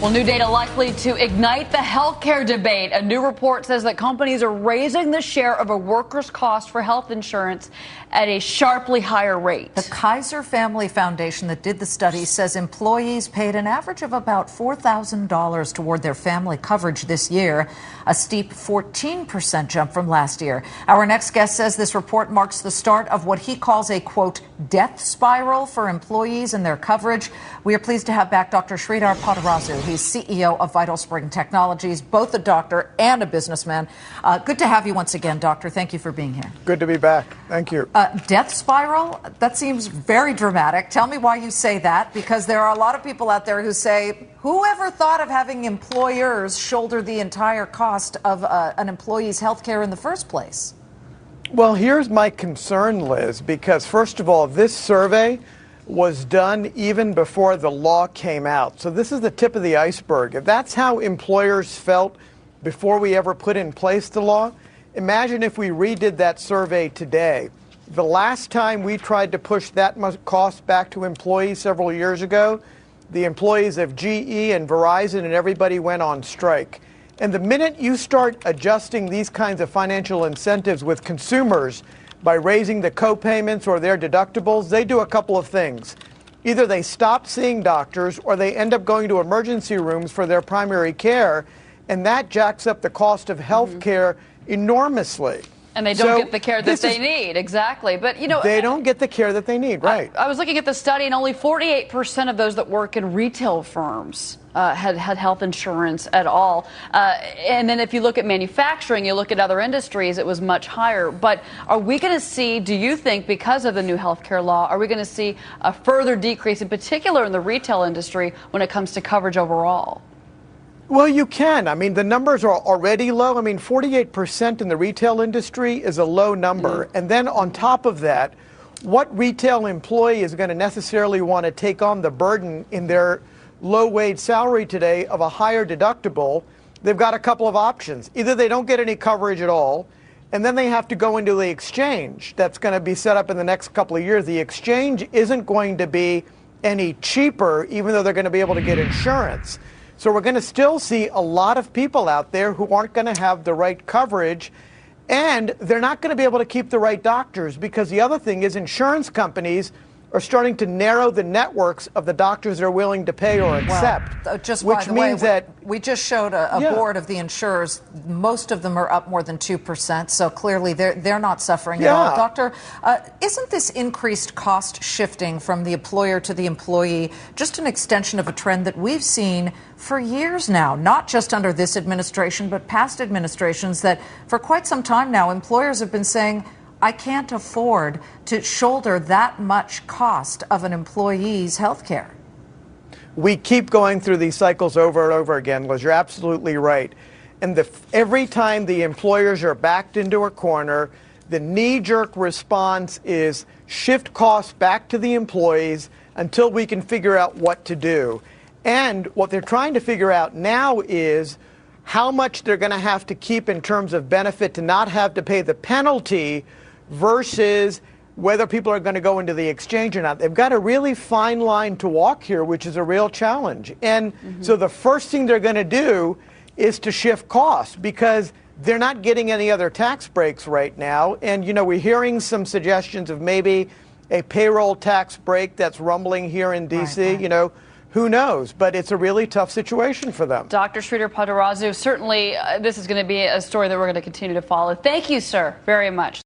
Well, new data likely to ignite the healthcare debate. A new report says that companies are raising the share of a worker's cost for health insurance at a sharply higher rate. The Kaiser Family Foundation that did the study says employees paid an average of about $4,000 toward their family coverage this year, a steep 14% jump from last year. Our next guest says this report marks the start of what he calls a, quote, death spiral for employees and their coverage. We are pleased to have back Dr. Sreedhar Potarazu. He's CEO of Vital Spring Technologies, both a doctor and a businessman. Good to have you once again, doctor. Thank you for being here. Good to be back. Thank you. Death spiral? That seems very dramatic. Tell me why you say that, because there are a lot of people out there who say, whoever thought of having employers shoulder the entire cost of an employee's health care in the first place? Well, here's my concern, Liz, because first of all, this survey was done even before the law came out. So this is the tip of the iceberg. If that's how employers felt before we ever put in place the law, imagine if we redid that survey today. The last time we tried to push that much cost back to employees several years ago, the employees of GE and Verizon and everybody went on strike. And the minute you start adjusting these kinds of financial incentives with consumers by raising the co-payments or their deductibles, they do a couple of things. Either they stop seeing doctors or they end up going to emergency rooms for their primary care, and that jacks up the cost of health care enormously. And they don't get the care that they need. Exactly. But, you know, they don't get the care that they need, right. I was looking at the study, and only 48% of those that work in retail firms had health insurance at all. And then if you look at manufacturing, you look at other industries, it was much higher. But are we going to see, do you think, because of the new health care law, are we going to see a further decrease, in particular in the retail industry, when it comes to coverage overall? Well, you can. I mean, the numbers are already low. I mean, 48% in the retail industry is a low number. And then on top of that, what retail employee is going to necessarily want to take on the burden in their low-wage salary today of a higher deductible? They've got a couple of options. Either they don't get any coverage at all, and then they have to go into the exchange that's going to be set up in the next couple of years. The exchange isn't going to be any cheaper, even though they're going to be able to get insurance. So we're going to still see a lot of people out there who aren't going to have the right coverage, and they're not going to be able to keep the right doctors, because the other thing is insurance companies are starting to narrow the networks of the doctors they're willing to pay or accept. Well, just which by the means way, that we just showed a board of the insurers. Most of them are up more than 2%, so clearly they're not suffering at all. Doctor, isn't this increased cost shifting from the employer to the employee just an extension of a trend that we've seen for years now, not just under this administration, but past administrations, that for quite some time now, employers have been saying, I can't afford to shoulder that much cost of an employee's health care? We keep going through these cycles over and over again, Liz. You're absolutely right. And every time the employers are backed into a corner, the knee-jerk response is shift costs back to the employees until we can figure out what to do. And what they're trying to figure out now is how much they're going to have to keep in terms of benefit to not have to pay the penalty versus whether people are going to go into the exchange or not. They've got a really fine line to walk here, which is a real challenge. And so the first thing they're going to do is to shift costs, because they're not getting any other tax breaks right now. And, you know, we're hearing some suggestions of maybe a payroll tax break that's rumbling here in D.C. Right. You know, who knows? But it's a really tough situation for them. Dr. Sreedhar Potarazu, certainly this is going to be a story that we're going to continue to follow. Thank you, sir, very much.